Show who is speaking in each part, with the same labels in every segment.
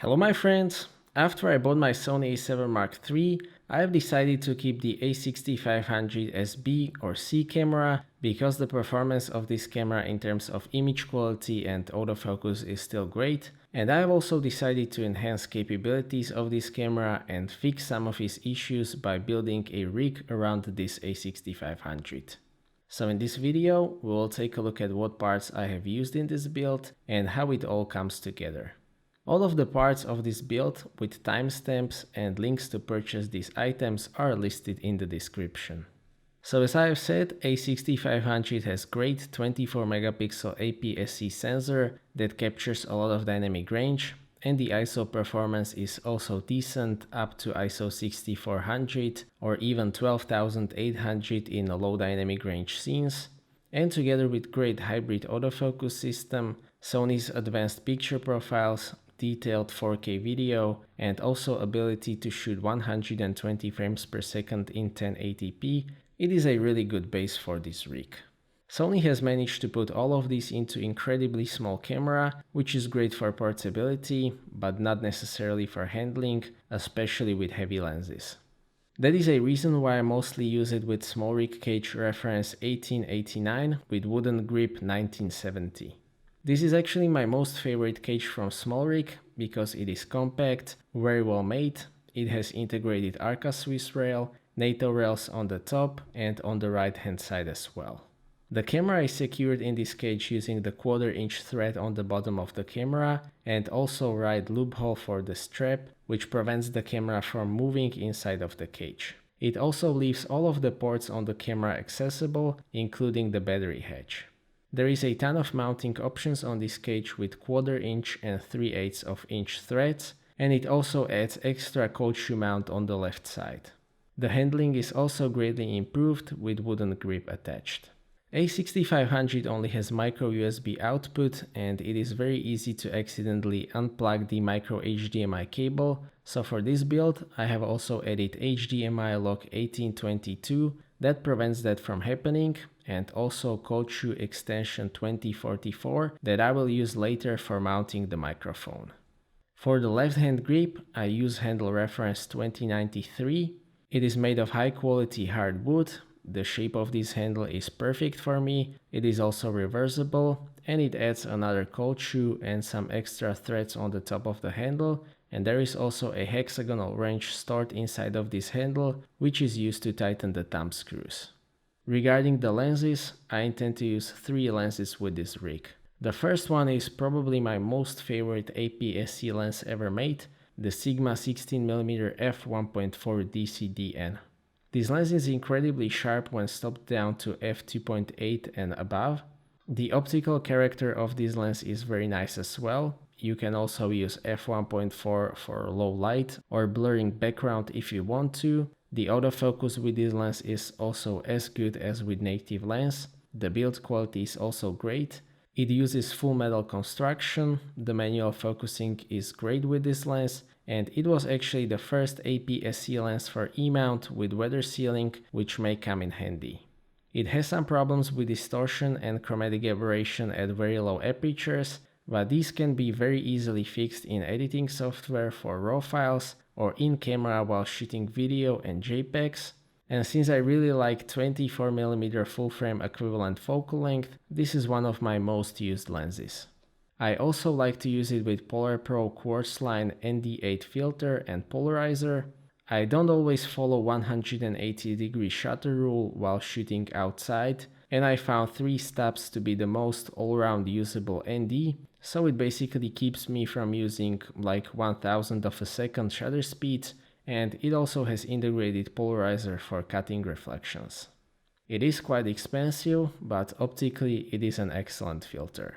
Speaker 1: Hello my friends! After I bought my Sony A7 Mark III, I have decided to keep the A6500 as B or C camera because the performance of this camera in terms of image quality and autofocus is still great, and I have also decided to enhance capabilities of this camera and fix some of its issues by building a rig around this A6500. So in this video, we will take a look at what parts I have used in this build and how it all comes together. All of the parts of this build with timestamps and links to purchase these items are listed in the description. So as I have said, A6500 has great 24 megapixel APS-C sensor that captures a lot of dynamic range, and the ISO performance is also decent, up to ISO 6400 or even 12800 in low dynamic range scenes. And together with great hybrid autofocus system, Sony's advanced picture profiles, detailed 4K video, and also ability to shoot 120 frames per second in 1080p, it is a really good base for this rig. Sony has managed to put all of this into incredibly small camera, which is great for portability, but not necessarily for handling, especially with heavy lenses. That is a reason why I mostly use it with SmallRig cage reference 1889 with wooden grip 1970. This is actually my most favorite cage from SmallRig because it is compact, very well made, it has integrated Arca Swiss rail, NATO rails on the top and on the right hand side as well. The camera is secured in this cage using the 1/4 inch thread on the bottom of the camera and also right loophole for the strap, which prevents the camera from moving inside of the cage. It also leaves all of the ports on the camera accessible, including the battery hatch. There is a ton of mounting options on this cage with 1/4 inch and 3/8 of inch threads, and it also adds extra cold shoe mount on the left side. The handling is also greatly improved with wooden grip attached. A6500 only has micro USB output, and it is very easy to accidentally unplug the micro HDMI cable, so for this build I have also added HDMI lock 1822 that prevents that from happening, and also cold shoe extension 2044 that I will use later for mounting the microphone. For the left hand grip I use handle reference 2093. It is made of high quality hard wood. The shape of this handle is perfect for me, it is also reversible, and it adds another cold shoe and some extra threads on the top of the handle, and there is also a hexagonal wrench stored inside of this handle, which is used to tighten the thumb screws. Regarding the lenses, I intend to use 3 lenses with this rig. The first one is probably my most favorite APS-C lens ever made, the Sigma 16mm F1.4 DC DN. This lens is incredibly sharp when stopped down to f2.8 and above. The optical character of this lens is very nice as well. You can also use f1.4 for low light or blurring background if you want to. The autofocus with this lens is also as good as with native lens. The build quality is also great. It uses full metal construction, the manual focusing is great with this lens, and it was actually the first APS-C lens for E-mount with weather sealing, which may come in handy. It has some problems with distortion and chromatic aberration at very low apertures, but these can be very easily fixed in editing software for RAW files or in camera while shooting video and JPEGs. And since I really like 24mm full frame equivalent focal length, this is one of my most used lenses. I also like to use it with PolarPro QuartzLine ND8 filter and polarizer. I don't always follow 180-degree shutter rule while shooting outside, and I found 3 stops to be the most all-round usable ND, so it basically keeps me from using like 1/1000 of a second shutter speed, and it also has integrated polarizer for cutting reflections. It is quite expensive, but optically it is an excellent filter.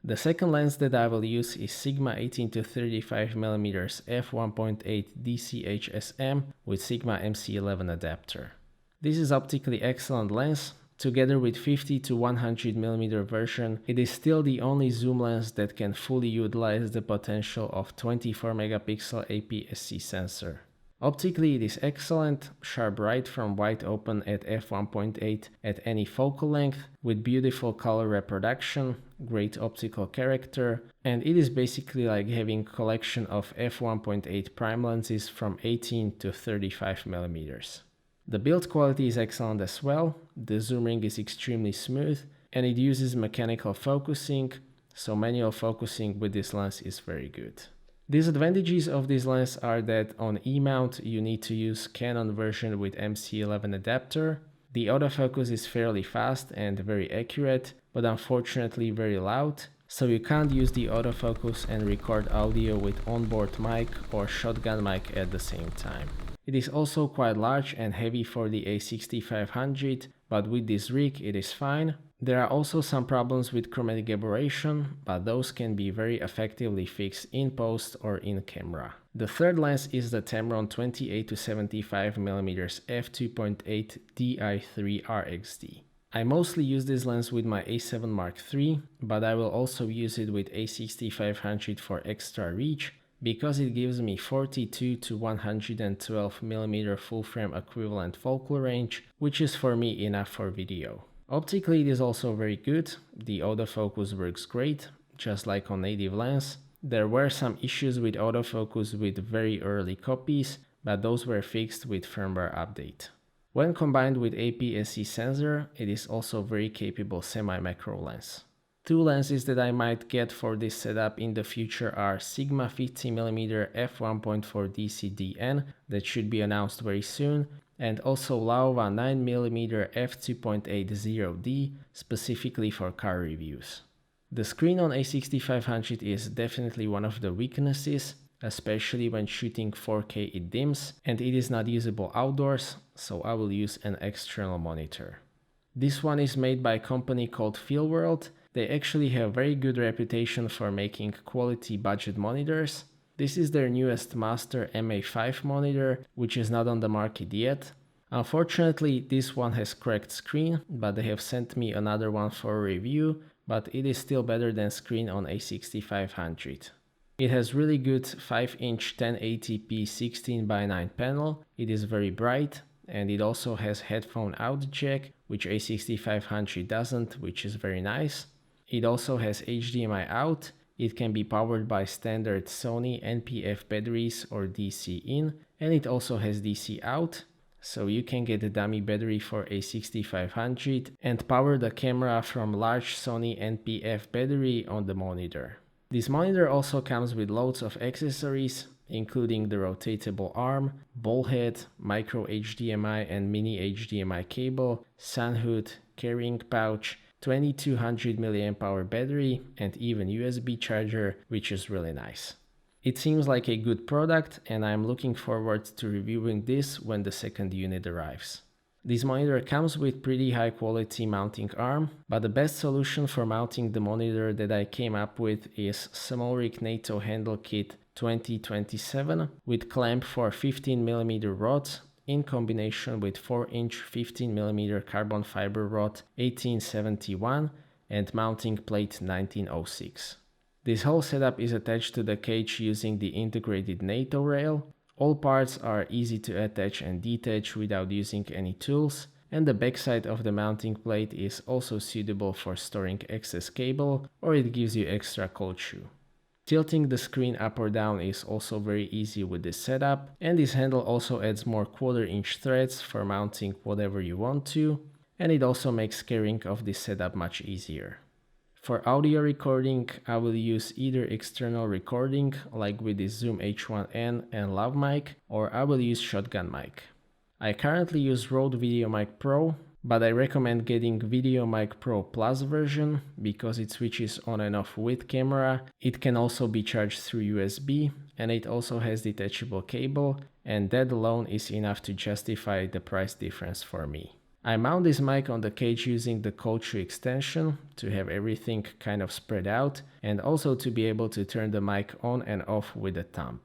Speaker 1: The second lens that I will use is Sigma 18-35mm f1.8 DC HSM with Sigma MC11 adapter. This is optically excellent lens. Together with 50-100mm version, it is still the only zoom lens that can fully utilize the potential of 24 megapixel APS-C sensor. Optically it is excellent, sharp right from wide open at f1.8 at any focal length, with beautiful color reproduction, great optical character, and it is basically like having a collection of f1.8 prime lenses from 18 to 35mm. The build quality is excellent as well, the zoom ring is extremely smooth, and it uses mechanical focusing, so manual focusing with this lens is very good. Disadvantages of this lens are that on E-mount you need to use Canon version with MC11 adapter. The autofocus is fairly fast and very accurate, but unfortunately very loud, so you can't use the autofocus and record audio with onboard mic or shotgun mic at the same time. It is also quite large and heavy for the A6500, but with this rig it is fine. There are also some problems with chromatic aberration, but those can be very effectively fixed in post or in camera. The third lens is the Tamron 28 to 75mm f2.8 Di III RXD. I mostly use this lens with my A7 III, but I will also use it with A6500 for extra reach, because it gives me 42 to 112mm full frame equivalent focal range, which is for me enough for video. Optically it is also very good, the autofocus works great, just like on native lens. There were some issues with autofocus with very early copies, but those were fixed with firmware update. When combined with APS-C sensor, it is also very capable semi-macro lens. Two lenses that I might get for this setup in the future are Sigma 50mm f1.4 DC DN that should be announced very soon, and also Laowa 9mm f2.8 D specifically for car reviews. The screen on A6500 is definitely one of the weaknesses, especially when shooting 4K it dims and it is not usable outdoors, so I will use an external monitor. This one is made by a company called Feelworld. They actually have very good reputation for making quality budget monitors. This is their newest Master MA5 monitor, which is not on the market yet. Unfortunately, this one has cracked screen, but they have sent me another one for a review, but it is still better than screen on A6500. It has really good 5-inch 1080p 16:9 panel, it is very bright, and it also has headphone out jack, which A6500 doesn't, which is very nice. It also has HDMI out, it can be powered by standard Sony NPF batteries or DC in, and it also has DC out, so you can get a dummy battery for A6500 and power the camera from large Sony NPF battery on the monitor. This monitor also comes with loads of accessories, including the rotatable arm, ball head, micro HDMI and mini HDMI cable, sun hood, carrying pouch, 2200 mAh battery, and even USB charger, which is really nice. It seems like a good product, and I'm looking forward to reviewing this when the second unit arrives. This monitor comes with pretty high quality mounting arm, but the best solution for mounting the monitor that I came up with is SmallRig NATO Handle Kit 2027 with clamp for 15mm rods in combination with 4-inch 15mm carbon fiber rod 1871 and mounting plate 1906. This whole setup is attached to the cage using the integrated NATO rail. All parts are easy to attach and detach without using any tools, and the backside of the mounting plate is also suitable for storing excess cable, or it gives you extra cold shoe. Tilting the screen up or down is also very easy with this setup, and this handle also adds more 1/4-inch threads for mounting whatever you want to, and it also makes carrying of this setup much easier. For audio recording, I will use either external recording, like with the Zoom H1N and Lav mic, or I will use shotgun mic. I currently use Rode VideoMic Pro, but I recommend getting VideoMic Pro Plus version because it switches on and off with camera. It can also be charged through USB, and it also has detachable cable, and that alone is enough to justify the price difference for me. I mount this mic on the cage using the cold shoe extension to have everything kind of spread out, and also to be able to turn the mic on and off with a thumb.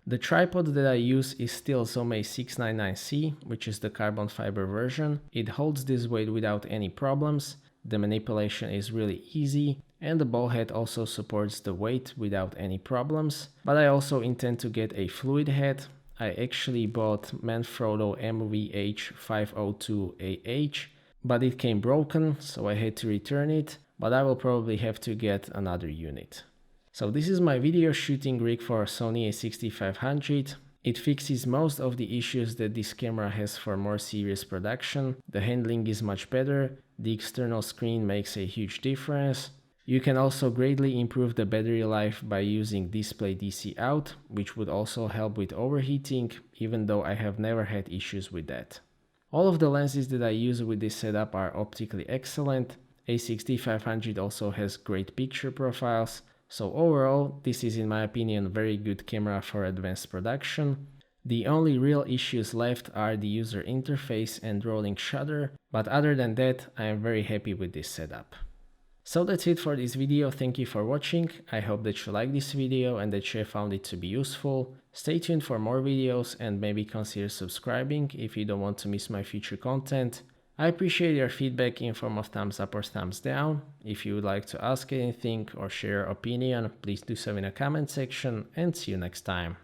Speaker 1: The tripod that I use is still Zomei 699C, which is the carbon fiber version. It holds this weight without any problems, the manipulation is really easy, and the ball head also supports the weight without any problems, but I also intend to get a fluid head. I actually bought Manfrotto MVH502AH, but it came broken, so I had to return it, but I will probably have to get another unit. So this is my video shooting rig for Sony A6500. It fixes most of the issues that this camera has for more serious production. The handling is much better, the external screen makes a huge difference. You can also greatly improve the battery life by using display DC out, which would also help with overheating, even though I have never had issues with that. All of the lenses that I use with this setup are optically excellent. A6500 also has great picture profiles, so overall this is in my opinion a very good camera for advanced production. The only real issues left are the user interface and rolling shutter, but other than that I am very happy with this setup. So that's it for this video, thank you for watching, I hope that you liked this video and that you found it to be useful. Stay tuned for more videos and maybe consider subscribing if you don't want to miss my future content. I appreciate your feedback in form of thumbs up or thumbs down. If you would like to ask anything or share your opinion, please do so in the comment section and see you next time.